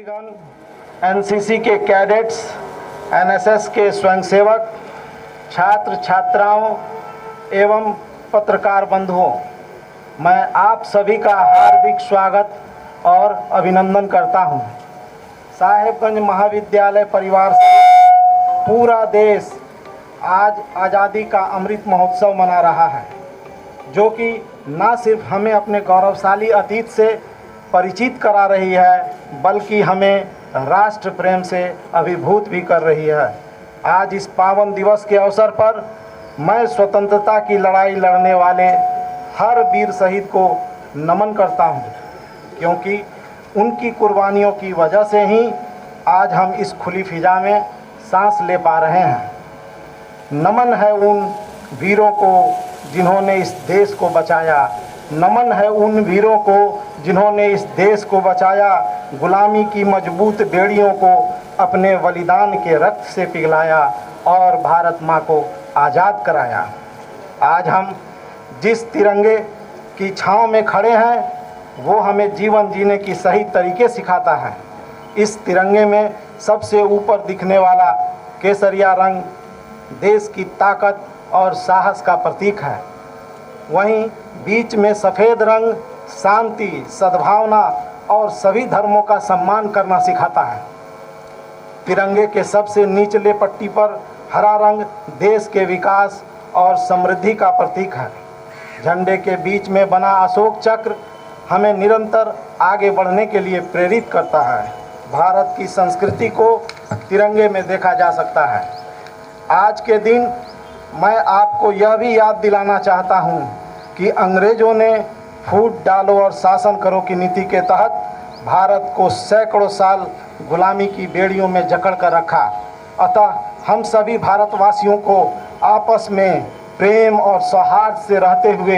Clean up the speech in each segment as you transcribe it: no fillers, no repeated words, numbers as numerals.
साथीगण, NCC के cadets, NSS के स्वयंसेवक, छात्र छात्राओं एवं पत्रकार बंधुओं, मैं आप सभी का हार्दिक स्वागत और अभिनंदन करता हूं। साहेबगंज महाविद्यालय परिवार से पूरा देश आज आज़ादी का अमृत महोत्सव मना रहा है, जो कि न सिर्फ हमें अपने गौरवशाली अतीत से परिचित करा रही है, बल्कि हमें राष्ट्र प्रेम से अभिभूत भी कर रही है। आज इस पावन दिवस के अवसर पर मैं स्वतंत्रता की लड़ाई लड़ने वाले हर वीर शहीद को नमन करता हूं, क्योंकि उनकी कुर्बानियों की वजह से ही आज हम इस खुली फिजा में सांस ले पा रहे हैं। नमन है उन वीरों को जिन्होंने इस देश को बचाया, नमन है उन वीरों को जिन्होंने इस देश को बचाया, गुलामी की मजबूत बेड़ियों को अपने बलिदान के रक्त से पिघलाया और भारत माँ को आज़ाद कराया। आज हम जिस तिरंगे की छाँव में खड़े हैं, वो हमें जीवन जीने की सही तरीके सिखाता है। इस तिरंगे में सबसे ऊपर दिखने वाला केसरिया रंग देश की ताकत और साहस का प्रतीक है। वहीं बीच में सफ़ेद रंग शांति, सद्भावना और सभी धर्मों का सम्मान करना सिखाता है। तिरंगे के सबसे निचले पट्टी पर हरा रंग देश के विकास और समृद्धि का प्रतीक है। झंडे के बीच में बना अशोक चक्र हमें निरंतर आगे बढ़ने के लिए प्रेरित करता है। भारत की संस्कृति को तिरंगे में देखा जा सकता है। आज के दिन मैं आपको यह भी याद दिलाना चाहता हूं कि अंग्रेज़ों ने फूट डालो और शासन करो की नीति के तहत भारत को सैकड़ों साल गुलामी की बेड़ियों में जकड़ कर रखा। अतः हम सभी भारतवासियों को आपस में प्रेम और सौहार्द से रहते हुए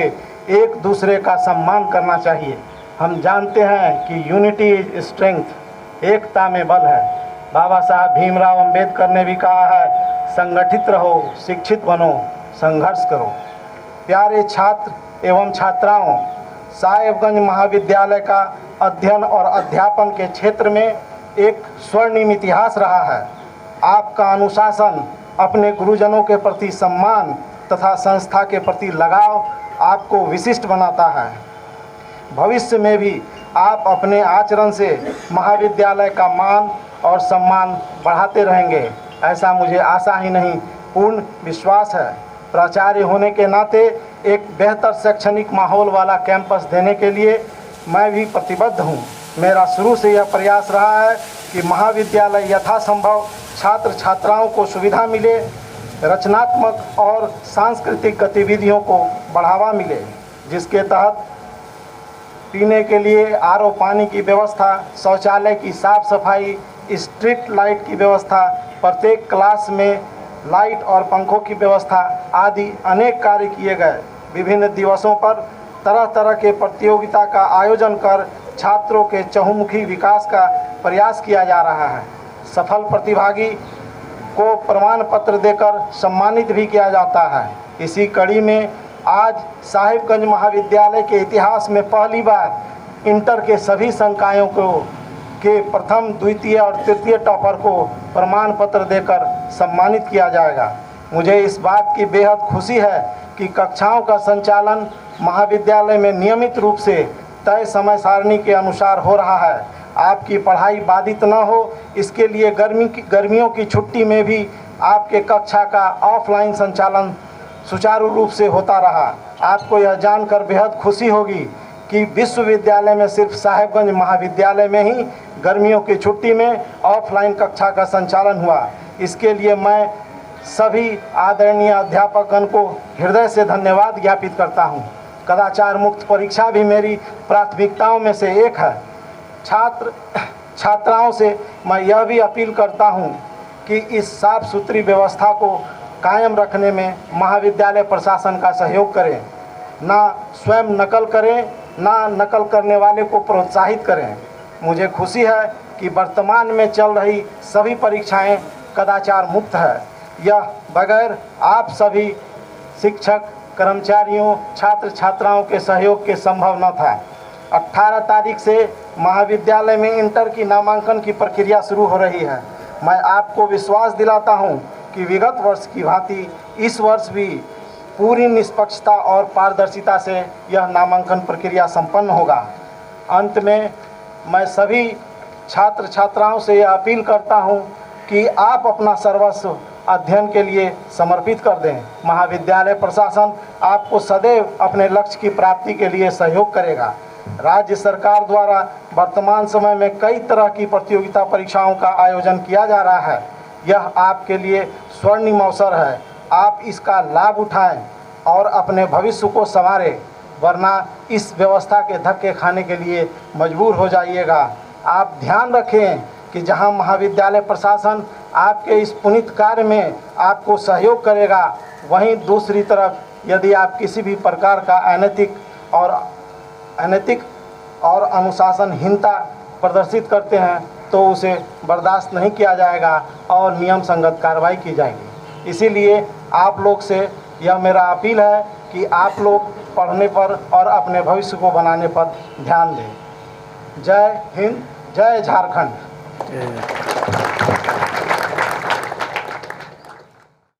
एक दूसरे का सम्मान करना चाहिए। हम जानते हैं कि यूनिटी इज स्ट्रेंथ, एकता में बल है। बाबा साहब भीमराव अंबेडकर ने भी कहा है, संगठित रहो, शिक्षित बनो, संघर्ष करो। प्यारे छात्र एवं छात्राओं, साहेबगंज महाविद्यालय का अध्ययन और अध्यापन के क्षेत्र में एक स्वर्णिम इतिहास रहा है। आपका अनुशासन, अपने गुरुजनों के प्रति सम्मान तथा संस्था के प्रति लगाव आपको विशिष्ट बनाता है। भविष्य में भी आप अपने आचरण से महाविद्यालय का मान और सम्मान बढ़ाते रहेंगे, ऐसा मुझे आशा ही नहीं पूर्ण विश्वास है। प्राचार्य होने के नाते एक बेहतर शैक्षणिक माहौल वाला कैंपस देने के लिए मैं भी प्रतिबद्ध हूँ। मेरा शुरू से यह प्रयास रहा है कि महाविद्यालय यथासंभव छात्र छात्राओं को सुविधा मिले, रचनात्मक और सांस्कृतिक गतिविधियों को बढ़ावा मिले, जिसके तहत पीने के लिए आरओ पानी की व्यवस्था, शौचालय की साफ सफाई, स्ट्रीट लाइट की व्यवस्था, प्रत्येक क्लास में लाइट और पंखों की व्यवस्था आदि अनेक कार्य किए गए। विभिन्न दिवसों पर तरह तरह के प्रतियोगिता का आयोजन कर छात्रों के चहुमुखी विकास का प्रयास किया जा रहा है। सफल प्रतिभागी को प्रमाण पत्र देकर सम्मानित भी किया जाता है। इसी कड़ी में आज साहिबगंज महाविद्यालय के इतिहास में पहली बार इंटर के सभी संकायों के प्रथम, द्वितीय और तृतीय टॉपर को प्रमाण पत्र देकर सम्मानित किया जाएगा। मुझे इस बात की बेहद खुशी है कि कक्षाओं का संचालन महाविद्यालय में नियमित रूप से तय समय सारणी के अनुसार हो रहा है। आपकी पढ़ाई बाधित न हो, इसके लिए गर्मियों की छुट्टी में भी आपके कक्षा का ऑफलाइन संचालन सुचारू रूप से होता रहा। आपको यह जानकर बेहद खुशी होगी कि विश्वविद्यालय में सिर्फ साहेबगंज महाविद्यालय में ही गर्मियों की छुट्टी में ऑफलाइन कक्षा का संचालन हुआ। इसके लिए मैं सभी आदरणीय अध्यापकगण को हृदय से धन्यवाद ज्ञापित करता हूं। कदाचार मुक्त परीक्षा भी मेरी प्राथमिकताओं में से एक है। छात्राओं से मैं यह भी अपील करता हूं कि इस साफ सुथरी व्यवस्था को कायम रखने में महाविद्यालय प्रशासन का सहयोग करें, ना स्वयं नकल करें, ना नकल करने वाले को प्रोत्साहित करें। मुझे खुशी है कि वर्तमान में चल रही सभी परीक्षाएं कदाचार मुक्त है। यह बगैर आप सभी शिक्षक, कर्मचारियों, छात्र छात्राओं के सहयोग के संभव न था। 18 तारीख से महाविद्यालय में इंटर की नामांकन की प्रक्रिया शुरू हो रही है। मैं आपको विश्वास दिलाता हूं कि विगत वर्ष की भांति इस वर्ष भी पूरी निष्पक्षता और पारदर्शिता से यह नामांकन प्रक्रिया संपन्न होगा। अंत में मैं सभी छात्र छात्राओं से यह अपील करता हूं कि आप अपना सर्वस्व अध्ययन के लिए समर्पित कर दें। महाविद्यालय प्रशासन आपको सदैव अपने लक्ष्य की प्राप्ति के लिए सहयोग करेगा। राज्य सरकार द्वारा वर्तमान समय में कई तरह की प्रतियोगिता परीक्षाओं का आयोजन किया जा रहा है। यह आपके लिए स्वर्णिम अवसर है। आप इसका लाभ उठाएं और अपने भविष्य को संवारें, वरना इस व्यवस्था के धक्के खाने के लिए मजबूर हो जाइएगा। आप ध्यान रखें कि जहां महाविद्यालय प्रशासन आपके इस पुनीत कार्य में आपको सहयोग करेगा, वहीं दूसरी तरफ यदि आप किसी भी प्रकार का अनैतिक और अनुशासनहीनता प्रदर्शित करते हैं तो उसे बर्दाश्त नहीं किया जाएगा और नियम संगत कार्रवाई की जाएगी। इसीलिए आप लोग से यह मेरा अपील है कि आप लोग पढ़ने पर और अपने भविष्य को बनाने पर ध्यान दें। जय हिंद, जय झारखंड।